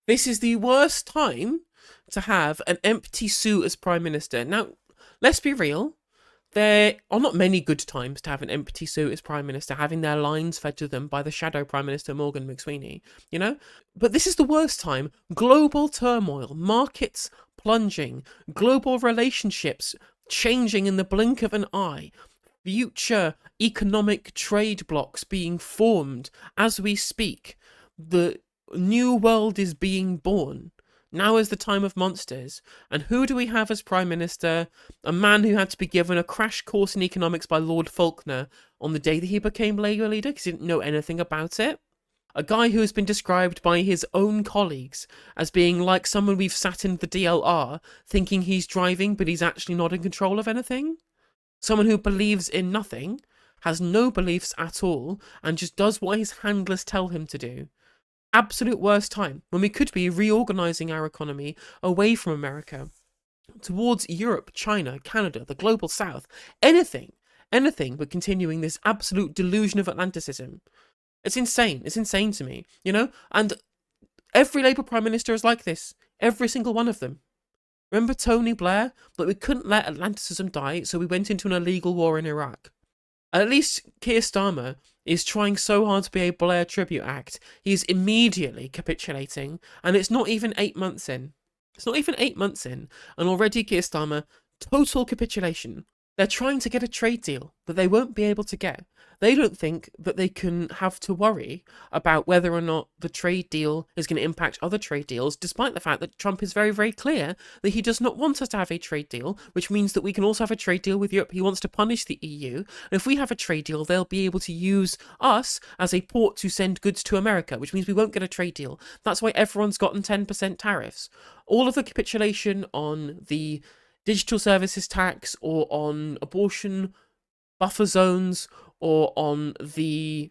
This is the worst time to have an empty suit as Prime Minister. Now, let's be real. There are not many good times to have an empty suit as Prime Minister, having their lines fed to them by the shadow Prime Minister Morgan McSweeney, you know? But this is the worst time. Global turmoil, markets plunging, global relationships changing in the blink of an eye, future economic trade blocs being formed as we speak. The new world is being born. Now is the time of monsters. And who do we have as Prime Minister? A man who had to be given a crash course in economics by Lord Faulkner on the day that he became Labour leader because he didn't know anything about it. A guy who has been described by his own colleagues as being like someone we've sat in the DLR thinking he's driving but he's actually not in control of anything. Someone who believes in nothing, has no beliefs at all, and just does what his handlers tell him to do. Absolute worst time, when we could be reorganising our economy away from America, towards Europe, China, Canada, the global south, anything but continuing this absolute delusion of Atlanticism. It's insane to me, and every Labour Prime Minister is like this, every single one of them. Remember Tony Blair? That we couldn't let Atlanticism die, so we went into an illegal war in Iraq. At least Keir Starmer is trying so hard to be a Blair tribute act. He's immediately capitulating, and it's not even 8 months in. And already Keir Starmer, total capitulation. They're trying to get a trade deal that they won't be able to get. They don't think that they can have to worry about whether or not the trade deal is going to impact other trade deals, despite the fact that Trump is very, very clear that he does not want us to have a trade deal, which means that we can also have a trade deal with Europe. He wants to punish the EU. And if we have a trade deal, they'll be able to use us as a port to send goods to America, which means we won't get a trade deal. That's why everyone's gotten 10% tariffs. All of the capitulation on the digital services tax or on abortion buffer zones or on the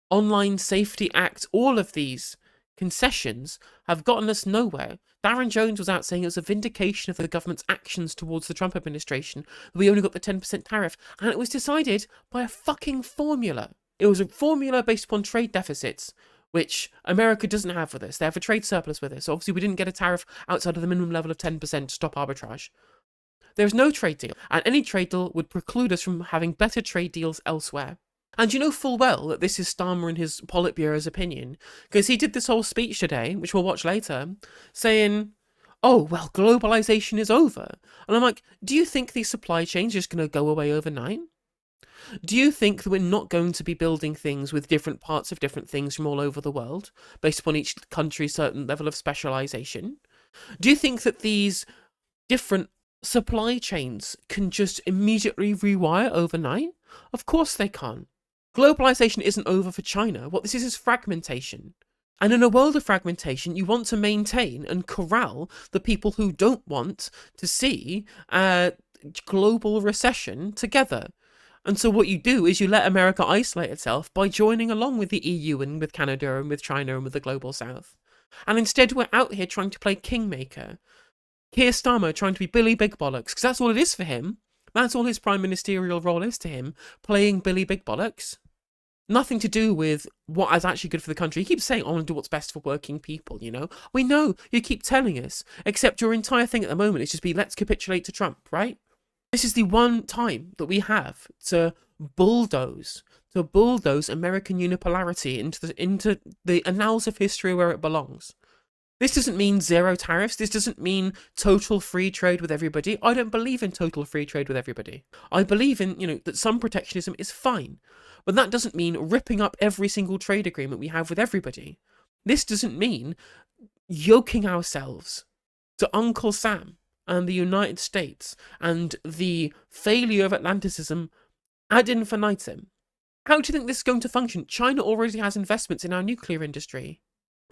Online Safety Act, all of these concessions have gotten us nowhere. Darren Jones was out saying it was a vindication of the government's actions towards the Trump administration that we only got the 10% tariff, and it was decided by a fucking formula. It was a formula based upon trade deficits, which America doesn't have with us. They have a trade surplus with us. So obviously we didn't get a tariff outside of the minimum level of 10% to stop arbitrage. There's no trade deal, and any trade deal would preclude us from having better trade deals elsewhere. And you know full well that this is Starmer and his Politburo's opinion, because he did this whole speech today, which we'll watch later, saying, oh, well, globalization is over. And I'm like, do you think these supply chains are just going to go away overnight? Do you think that we're not going to be building things with different parts of different things from all over the world, based upon each country's certain level of specialization? Do you think that these different supply chains can just immediately rewire overnight? Of course they can't. Globalization isn't over for China. What this is fragmentation. And in a world of fragmentation, you want to maintain and corral the people who don't want to see a global recession together. And so what you do is you let America isolate itself by joining along with the EU and with Canada and with China and with the global south. And instead we're out here trying to play kingmaker. Keir Starmer trying to be Billy Big Bollocks, because that's all it is for him. That's all his prime ministerial role is to him, playing Billy Big Bollocks. Nothing to do with what is actually good for the country. He keeps saying, I want to do what's best for working people, We know, you keep telling us, except your entire thing at the moment is just be, let's capitulate to Trump, right? This is the one time that we have to bulldoze American unipolarity into the annals of history where it belongs. This doesn't mean zero tariffs. This doesn't mean total free trade with everybody. I don't believe in total free trade with everybody. I believe in, that some protectionism is fine. But that doesn't mean ripping up every single trade agreement we have with everybody. This doesn't mean yoking ourselves to Uncle Sam and the United States and the failure of Atlanticism ad infinitum. How do you think this is going to function? China already has investments in our nuclear industry.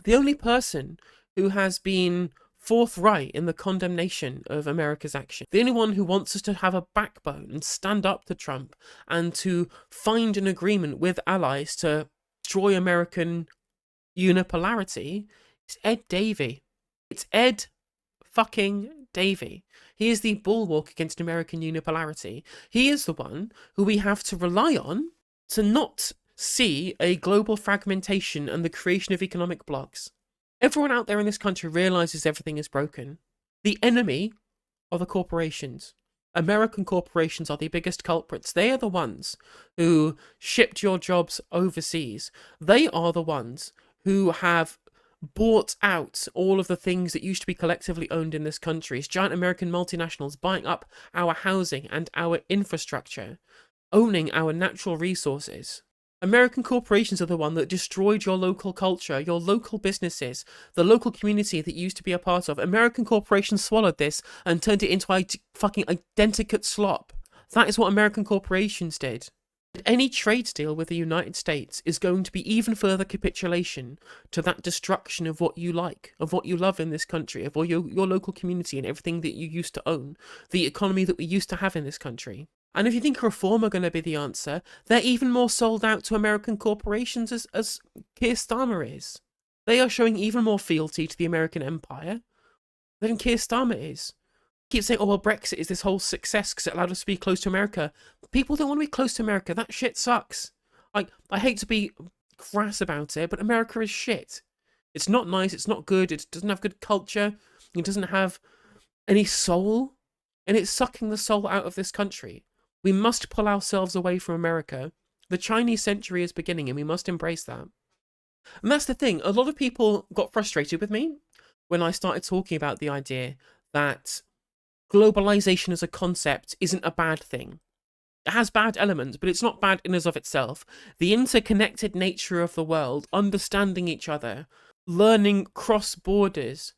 The only person who has been forthright in the condemnation of America's action. The only one who wants us to have a backbone and stand up to Trump and to find an agreement with allies to destroy American unipolarity is Ed Davey. It's Ed fucking Davey. He is the bulwark against American unipolarity. He is the one who we have to rely on to not see a global fragmentation and the creation of economic blocs. Everyone out there in this country realizes everything is broken. The enemy are the corporations. American corporations are the biggest culprits. They are the ones who shipped your jobs overseas. They are the ones who have bought out all of the things that used to be collectively owned in this country. It's giant American multinationals buying up our housing and our infrastructure, owning our natural resources. American corporations are the one that destroyed your local culture, your local businesses, the local community that you used to be a part of. American corporations swallowed this and turned it into a fucking identical slop. That is what American corporations did. Any trade deal with the United States is going to be even further capitulation to that destruction of what you like, of what you love in this country, of your local community and everything that you used to own, the economy that we used to have in this country. And if you think reform are going to be the answer, they're even more sold out to American corporations as Keir Starmer is. They are showing even more fealty to the American empire than Keir Starmer is. Keep saying, oh, well, Brexit is this whole success because it allowed us to be close to America. People don't want to be close to America. That shit sucks. I hate to be crass about it, but America is shit. It's not nice. It's not good. It doesn't have good culture. It doesn't have any soul. And it's sucking the soul out of this country. We must pull ourselves away from America. The Chinese century is beginning, and we must embrace that. And that's the thing. A lot of people got frustrated with me when I started talking about the idea that globalization as a concept isn't a bad thing. It has bad elements, but it's not bad in and of itself. The interconnected nature of the world, understanding each other, learning cross borders,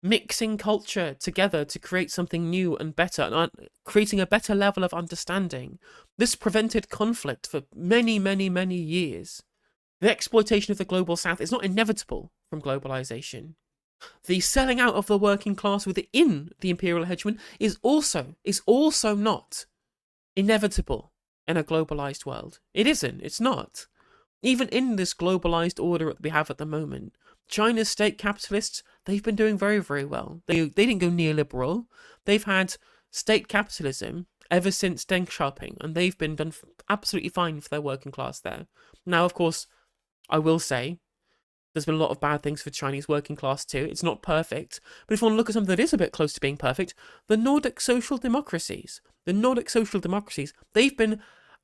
mixing culture together to create something new and better, and creating a better level of understanding. This prevented conflict for many, many, many years. The exploitation of the global south is not inevitable from globalization. The selling out of the working class within the imperial hegemon is also not inevitable in a globalized world. It isn't. It's not. Even in this globalized order that we have at the moment, China's state capitalists, they've been doing very, very well. They didn't go neoliberal. They've had state capitalism ever since Deng Xiaoping, and they've been done absolutely fine for their working class there. Now, of course, I will say, there's been a lot of bad things for Chinese working class too. It's not perfect. But if you want to look at something that is a bit close to being perfect, the Nordic social democracies. They've been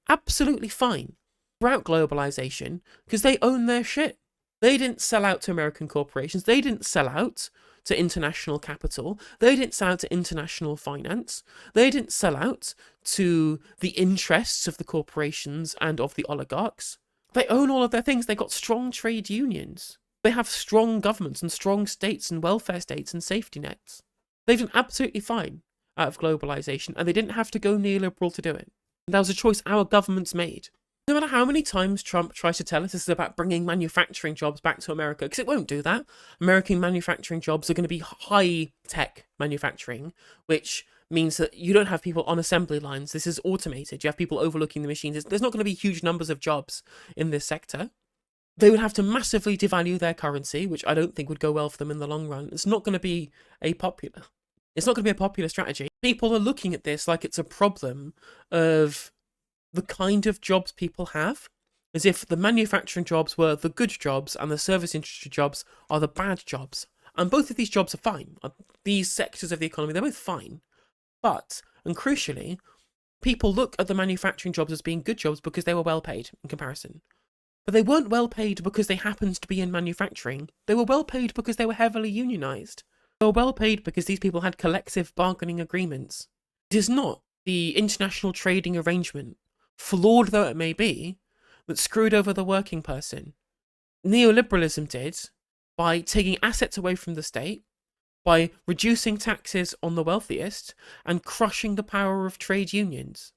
absolutely fine throughout globalization because they own their shit. They didn't sell out to American corporations. They didn't sell out to international capital. They didn't sell out to international finance. They didn't sell out to the interests of the corporations and of the oligarchs. They own all of their things. They've got strong trade unions. They have strong governments and strong states and welfare states and safety nets. They've done absolutely fine out of globalization, and they didn't have to go neoliberal to do it. And that was a choice our governments made. No matter how many times Trump tries to tell us this is about bringing manufacturing jobs back to America, because it won't do that. American manufacturing jobs are going to be high-tech manufacturing, which means that you don't have people on assembly lines. This is automated. You have people overlooking the machines. There's not going to be huge numbers of jobs in this sector. They would have to massively devalue their currency, which I don't think would go well for them in the long run. It's not going to be a popular strategy. People are looking at this like it's a problem of the kind of jobs people have, as if the manufacturing jobs were the good jobs and the service industry jobs are the bad jobs. And both of these jobs are fine. These sectors of the economy, they're both fine. But, and crucially, people look at the manufacturing jobs as being good jobs because they were well paid in comparison. But they weren't well paid because they happened to be in manufacturing. They were well paid because they were heavily unionized. They were well paid because these people had collective bargaining agreements. It is not the international trading arrangement, flawed though it may be, that screwed over the working person. Neoliberalism did by taking assets away from the state, by reducing taxes on the wealthiest, and crushing the power of trade unions.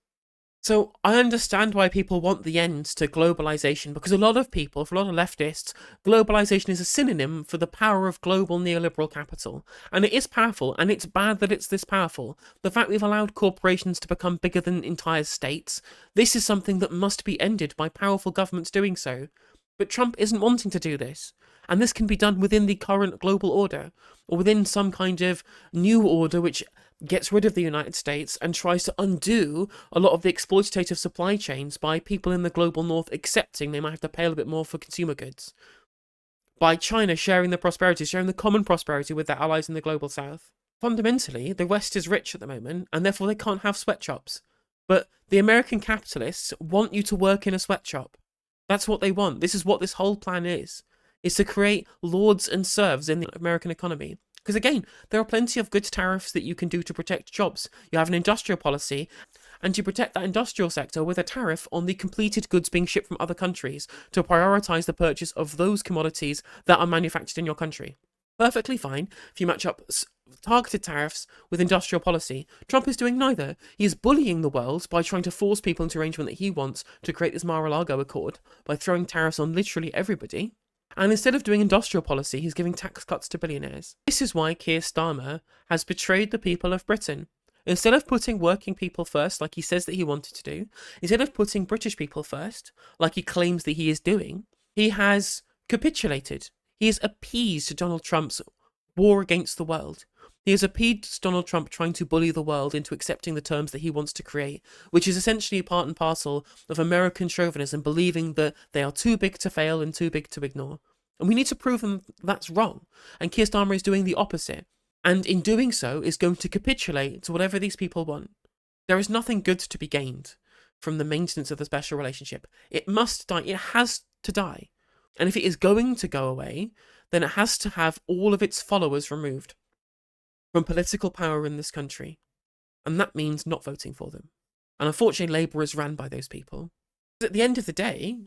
So I understand why people want the end to globalization, because a lot of people, for a lot of leftists, globalization is a synonym for the power of global neoliberal capital. And it is powerful, and it's bad that it's this powerful. The fact we've allowed corporations to become bigger than entire states, this is something that must be ended by powerful governments doing so. But Trump isn't wanting to do this. And this can be done within the current global order, or within some kind of new order which gets rid of the United States and tries to undo a lot of the exploitative supply chains by people in the global north accepting they might have to pay a little bit more for consumer goods. by China sharing the prosperity, sharing the common prosperity with their allies in the global south. Fundamentally, the West is rich at the moment, and therefore they can't have sweatshops. But the American capitalists want you to work in a sweatshop. That's what they want. This is what this whole plan is to create lords and serfs in the American economy. Because again, there are plenty of good tariffs that you can do to protect jobs. You have an industrial policy, and you protect that industrial sector with a tariff on the completed goods being shipped from other countries to prioritize the purchase of those commodities that are manufactured in your country. Perfectly fine if you match up targeted tariffs with industrial policy. Trump is doing neither. He is bullying the world by trying to force people into arrangement that he wants to create this Mar-a-Lago Accord by throwing tariffs on literally everybody. And instead of doing industrial policy, he's giving tax cuts to billionaires. This is why Keir Starmer has betrayed the people of Britain. Instead of putting working people first, like he says that he wanted to do, instead of putting British people first, like he claims that he is doing, he has capitulated. He has appeased Donald Trump's war against the world. He has appeased Donald Trump trying to bully the world into accepting the terms that he wants to create, which is essentially part and parcel of American chauvinism, believing that they are too big to fail and too big to ignore. And we need to prove them that's wrong. And Keir Starmer is doing the opposite. And in doing so is going to capitulate to whatever these people want. There is nothing good to be gained from the maintenance of the special relationship. It must die. It has to die. And if it is going to go away, then it has to have all of its followers removed from political power in this country. And that means not voting for them. And unfortunately, Labour is ran by those people. At the end of the day,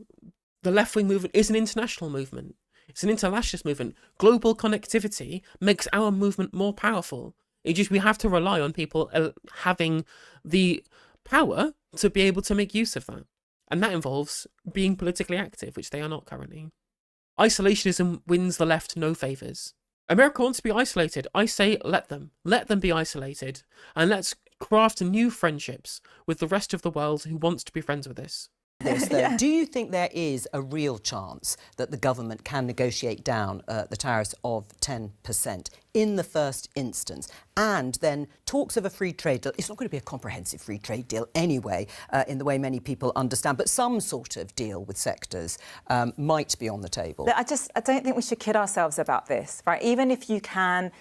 the left-wing movement is an international movement. It's an internationalist movement. Global connectivity makes our movement more powerful. We have to rely on people having the power to be able to make use of that. And that involves being politically active, which they are not currently. Isolationism wins the left no favours. America wants to be isolated. I say let them. Let them be isolated. And let's craft new friendships with the rest of the world who wants to be friends with us. Yeah. Do you think there is a real chance that the government can negotiate down the tariffs of 10% in the first instance? And then talks of a free trade deal. It's not going to be a comprehensive free trade deal anyway, in the way many people understand, but some sort of deal with sectors might be on the table. I don't think we should kid ourselves about this, right? Even if you can,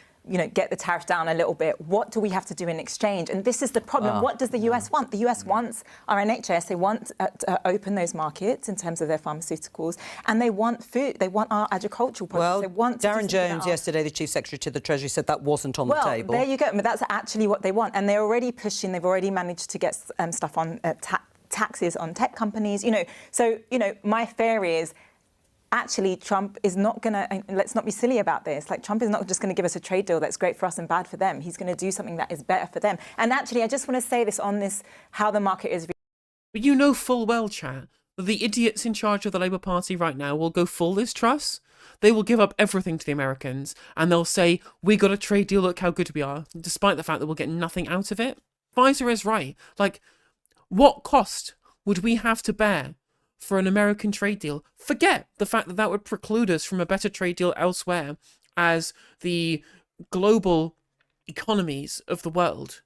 get the tariff down a little bit, what do we have to do in exchange? And this is the problem. What does the US want? The US wants our NHS. They want to open those markets in terms of their pharmaceuticals. And they want food. They want our agricultural products. Well, they want Darren Jones yesterday, the Chief Secretary to the Treasury, said that wasn't on the table. Well, there you go. But that's actually what they want. And they're already pushing. They've already managed to get stuff on taxes on tech companies. So, my fear is, actually, Trump is not going to, let's not be silly about this, Trump is not just going to give us a trade deal that's great for us and bad for them. He's going to do something that is better for them. And actually, I just want to say this on this, how the market is. But you know full well, chat, that the idiots in charge of the Labour Party right now will go full Liz Truss. They will give up everything to the Americans, and they'll say, we got a trade deal, look how good we are, despite the fact that we'll get nothing out of it. Pfizer is right. What cost would we have to bear for an American trade deal? Forget the fact that would preclude us from a better trade deal elsewhere as the global economies of the world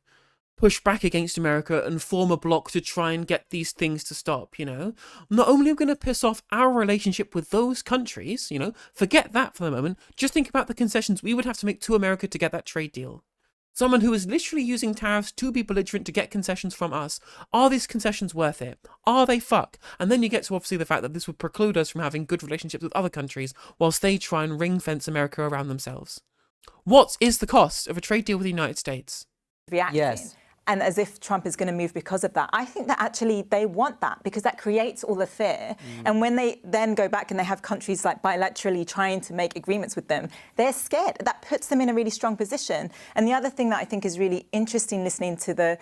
push back against America and form a bloc to try and get these things to stop, Not only are we going to piss off our relationship with those countries, forget that for the moment. Just think about the concessions we would have to make to America to get that trade deal. Someone who is literally using tariffs to be belligerent to get concessions from us. Are these concessions worth it? Are they fuck? And then you get to obviously the fact that this would preclude us from having good relationships with other countries whilst they try and ring fence America around themselves. What is the cost of a trade deal with the United States? Reacting. Yes. And as if Trump is going to move because of that. I think that actually they want that because that creates all the fear. And when they then go back and they have countries bilaterally trying to make agreements with them, they're scared. That puts them in a really strong position. And the other thing that I think is really interesting listening to the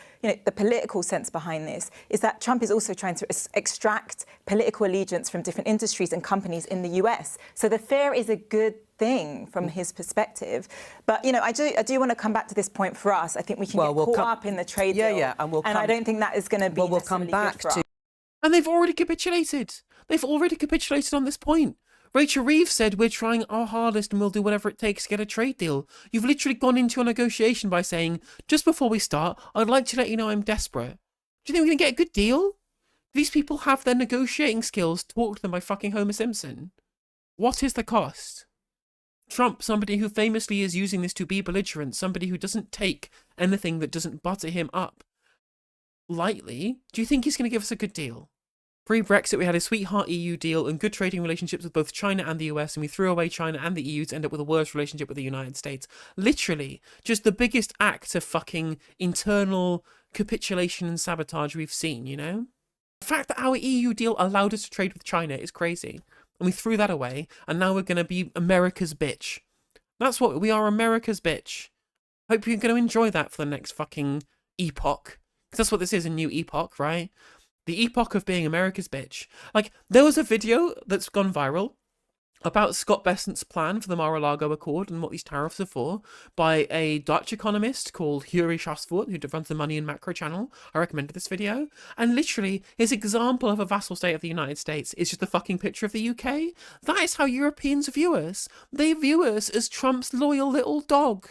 political sense behind this is that Trump is also trying to extract political allegiance from different industries and companies in the US. So the fear is a good thing from his perspective. But, I do want to come back to this point for us. I think we can get caught up in the trade deal. Yeah, and I don't think that is going to be we'll come back to. And they've already capitulated. They've already capitulated on this point. Rachel Reeves said, we're trying our hardest and we'll do whatever it takes to get a trade deal. You've literally gone into a negotiation by saying, just before we start, I'd like to let you know I'm desperate. Do you think we're going to get a good deal? These people have their negotiating skills taught to them by fucking Homer Simpson. What is the cost? Trump, somebody who famously is using this to be belligerent, somebody who doesn't take anything that doesn't butter him up lightly, do you think he's going to give us a good deal? Pre-Brexit, we had a sweetheart EU deal and good trading relationships with both China and the US, and we threw away China and the EU to end up with a worse relationship with the United States. Literally, just the biggest act of fucking internal capitulation and sabotage we've seen, you know? The fact that our EU deal allowed us to trade with China is crazy. And we threw that away, and now we're going to be America's bitch. That's what we are, America's bitch. Hope you're going to enjoy that for the next fucking epoch. Because that's what this is, a new epoch, right? The epoch of being America's bitch. Like, there was a video that's gone viral about Scott Bessent's plan for the Mar-a-Lago Accord and what these tariffs are for by a Dutch economist called Yuri Schasvoort, who runs the Money and Macro channel. I recommended this video. And literally, his example of a vassal state of the United States is just a fucking picture of the UK. That is how Europeans view us. They view us as Trump's loyal little dog.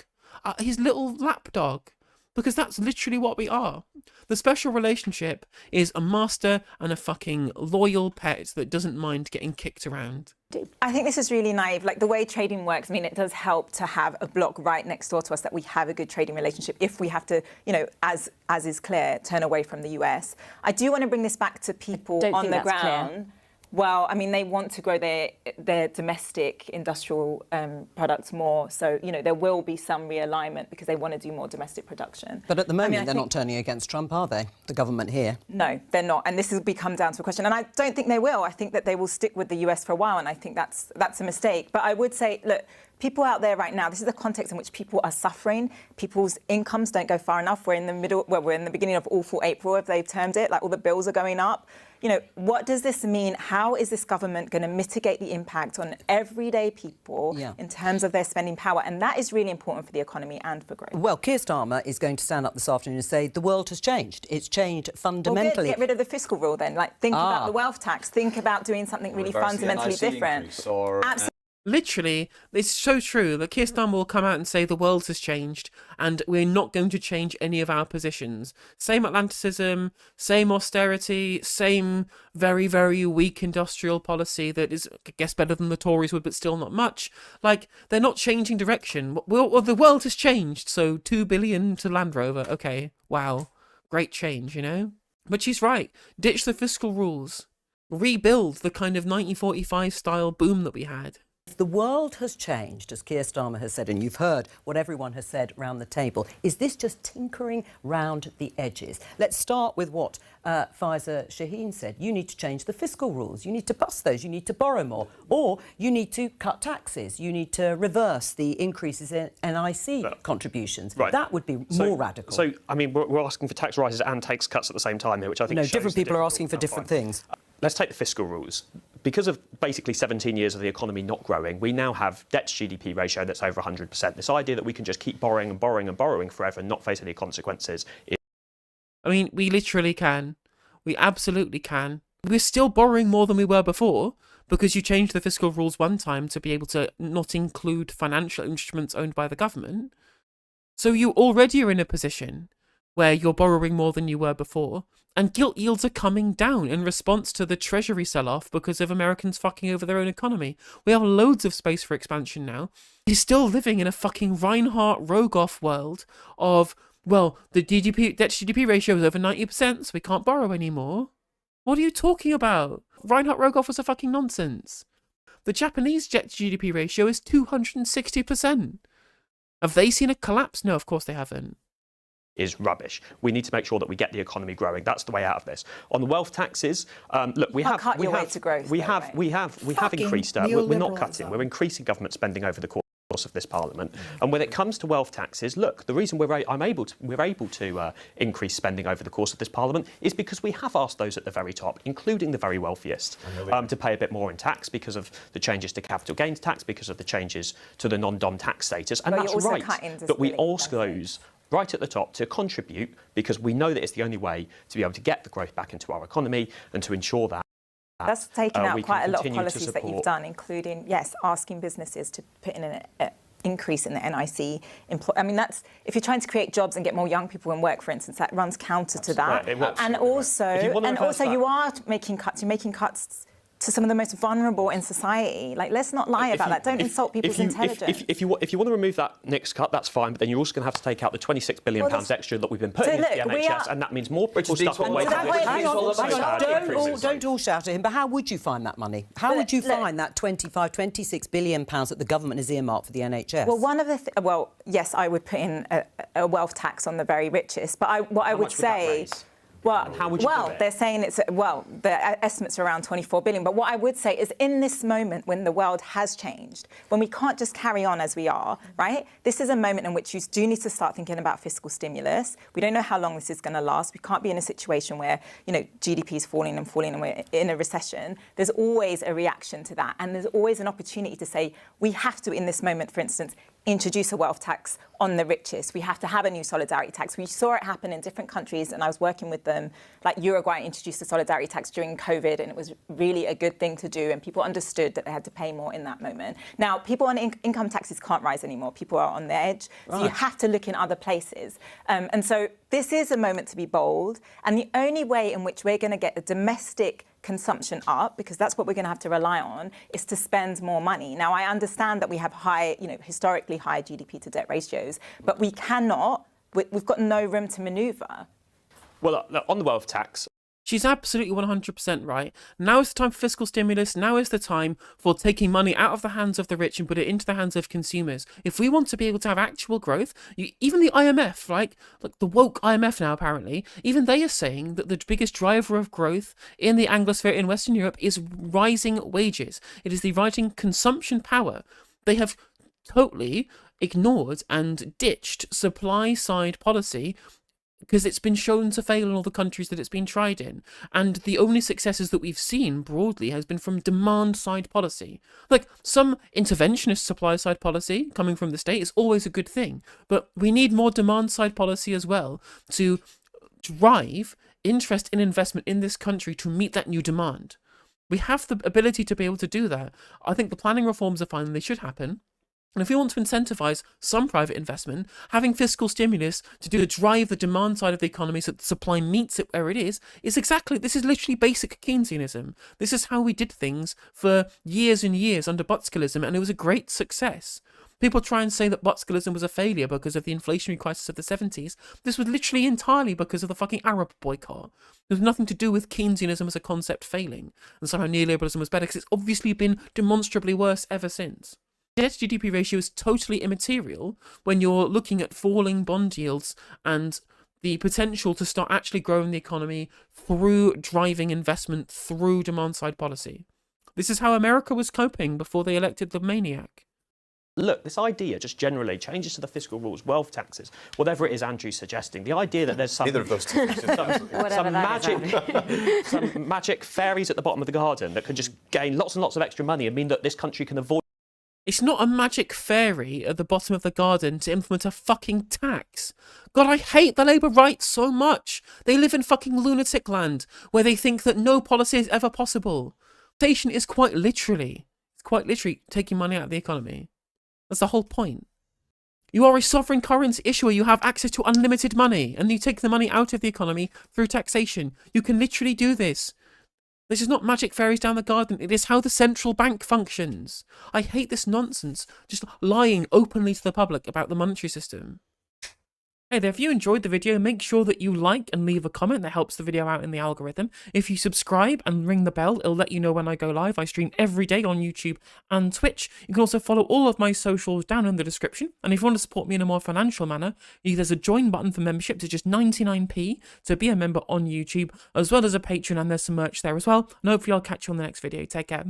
His little lap dog. Because that's literally what we are. The special relationship is a master and a fucking loyal pet that doesn't mind getting kicked around. I think this is really naive. Like, the way trading works, I mean, it does help to have a bloc right next door to us that we have a good trading relationship if we have to, you know, as is clear, turn away from the US. I do want to bring this back to people on the ground. Clear. Well, I mean, they want to grow their domestic industrial products more. So, you know, there will be some realignment because they want to do more domestic production. But at the moment, they're not turning against Trump, are they? The government here? No, they're not. And this has become down to a question. And I don't think they will. I think that they will stick with the US for a while. And I think that's a mistake. But I would say, look, people out there right now, this is the context in which people are suffering. People's incomes don't go far enough. We're in the middle, well, we're in the beginning of awful April, if they've termed it, like all the bills are going up. You know, what does this mean? How is this government going to mitigate the impact on everyday people in terms of their spending power? And that is really important for the economy and for growth. Well, Keir Starmer is going to stand up this afternoon and say the world has changed. It's changed fundamentally. Well, get rid of the fiscal rule then. Like, think about the wealth tax. Think about doing something really fundamentally different. Absolutely. Literally, it's so true that Keir Starmer will come out and say the world has changed and we're not going to change any of our positions. Same Atlanticism, same austerity, same very, very weak industrial policy that is, I guess, better than the Tories would, but still not much. Like, they're not changing direction. Well, the world has changed, so 2 billion to Land Rover. Okay, wow. Great change, you know? But she's right. Ditch the fiscal rules. Rebuild the kind of 1945 style boom that we had. If the world has changed, as Keir Starmer has said, and you've heard what everyone has said round the table, is this just tinkering round the edges? Let's start with what Faiza Shaheen said. You need to change the fiscal rules. You need to bust those. You need to borrow more. Or you need to cut taxes. You need to reverse the increases in NIC contributions. Right. That would be more radical. So, I mean, we're asking for tax rises and tax cuts at the same time here, which I think no, different people are asking for different things. Let's take the fiscal rules. Because of basically 17 years of the economy not growing, we now have debt to GDP ratio that's over 100%. This idea that we can just keep borrowing and borrowing and borrowing forever and not face any consequences. I mean, we literally can. We absolutely can. We're still borrowing more than we were before because you changed the fiscal rules one time to be able to not include financial instruments owned by the government. So you already are in a position where you're borrowing more than you were before, and gilt yields are coming down in response to the Treasury sell-off because of Americans fucking over their own economy. We have loads of space for expansion now. He's still living in a fucking Reinhardt-Rogoff world of, well, the debt-to-GDP ratio is over 90%, so we can't borrow anymore. What are you talking about? Reinhardt-Rogoff was a fucking nonsense. The Japanese debt-to-GDP ratio is 260%. Have they seen a collapse? No, of course they haven't. Is rubbish. We need to make sure that we get the economy growing. That's the way out of this. On the wealth taxes, look, we have increased. We're not cutting. We're increasing government spending over the course of this Parliament. And when it comes to wealth taxes, look, the reason we're able to increase spending over the course of this Parliament is because we have asked those at the very top, including the very wealthiest, to pay a bit more in tax because of the changes to capital gains tax, because of the changes to the non-dom tax status. And that's right. But we ask those right at the top to contribute because we know that it's the only way to be able to get the growth back into our economy and to ensure that. That's taken out quite a lot of policies that you've done, including, yes, asking businesses to put in an increase in the NIC. I mean, that's, if you're trying to create jobs and get more young people in work, for instance, that runs counter to that. And also, you are making cuts. You're making cuts to some of the most vulnerable in society. Like, let's not lie about that. Don't insult people's intelligence. If you want to remove that next cut, that's fine, but then you're also going to have to take out the £26 billion extra that we've been putting into the NHS, and that means more people stuck in waiting lists. Don't all shout at him, but how would you find that money? How would you find that £26 billion that the government has earmarked for the NHS? Well, one of the yes, I would put in a wealth tax on the very richest, but what I would say. Well, they're saying the estimates are around 24 billion. But what I would say is, in this moment when the world has changed, when we can't just carry on as we are, right? This is a moment in which you do need to start thinking about fiscal stimulus. We don't know how long this is going to last. We can't be in a situation where, GDP is falling and we're in a recession. There's always a reaction to that. And there's always an opportunity to say, we have to, in this moment, for instance, introduce a wealth tax on the richest. We have to have a new solidarity tax. We saw it happen in different countries, and I was working with them. Like Uruguay introduced a solidarity tax during COVID, and it was really a good thing to do, and people understood that they had to pay more in that moment. Now, people on income taxes can't rise anymore. People are on the edge, so you have to look in other places. And so this is a moment to be bold, and the only way in which we're going to get the domestic consumption up, because that's what we're going to have to rely on, is to spend more money. Now, I understand that we have high, historically high GDP to debt ratios, but we cannot, we've got no room to manoeuvre. Well, on the wealth tax, she's absolutely 100% right. Now is the time for fiscal stimulus. Now is the time for taking money out of the hands of the rich and put it into the hands of consumers. If we want to be able to have actual growth, even the IMF, like the woke IMF now apparently, even they are saying that the biggest driver of growth in the Anglosphere in Western Europe is rising wages. It is the rising consumption power. They have totally ignored and ditched supply-side policy because it's been shown to fail in all the countries that it's been tried in. And the only successes that we've seen broadly has been from demand-side policy. Like, some interventionist supply-side policy coming from the state is always a good thing, but we need more demand-side policy as well to drive interest in investment in this country to meet that new demand. We have the ability to be able to do that. I think the planning reforms are fine and they should happen. And if we want to incentivise some private investment, having fiscal stimulus to drive the demand side of the economy so that the supply meets it where it is this is literally basic Keynesianism. This is how we did things for years and years under Butzkelism, and it was a great success. People try and say that Butzkelism was a failure because of the inflationary crisis of the 70s. This was literally entirely because of the fucking Arab boycott. There was nothing to do with Keynesianism as a concept failing, and somehow neoliberalism was better, because it's obviously been demonstrably worse ever since. Debt-to-GDP ratio is totally immaterial when you're looking at falling bond yields and the potential to start actually growing the economy through driving investment through demand-side policy. This is how America was coping before they elected the maniac. Look, this idea just generally changes to the fiscal rules, wealth taxes, whatever it is Andrew's suggesting. The idea that there's some magic fairies at the bottom of the garden that can just gain lots and lots of extra money and mean that this country can avoid. It's not a magic fairy at the bottom of the garden to implement a fucking tax. God, I hate the Labour right so much. They live in fucking lunatic land where they think that no policy is ever possible. Taxation is quite literally taking money out of the economy. That's the whole point. You are a sovereign currency issuer. You have access to unlimited money, and you take the money out of the economy through taxation. You can literally do this. This is not magic fairies down the garden. It is how the central bank functions. I hate this nonsense, just lying openly to the public about the monetary system. Hey there, if you enjoyed the video, make sure that you like and leave a comment. That helps the video out in the algorithm. If you subscribe and ring the bell, it'll let you know when I go live. I stream every day on YouTube and Twitch. You can also follow all of my socials down in the description. And if you want to support me in a more financial manner, there's a join button for membership. It's just 99p to be a member on YouTube, as well as a Patreon, and there's some merch there as well. And hopefully I'll catch you on the next video. Take care.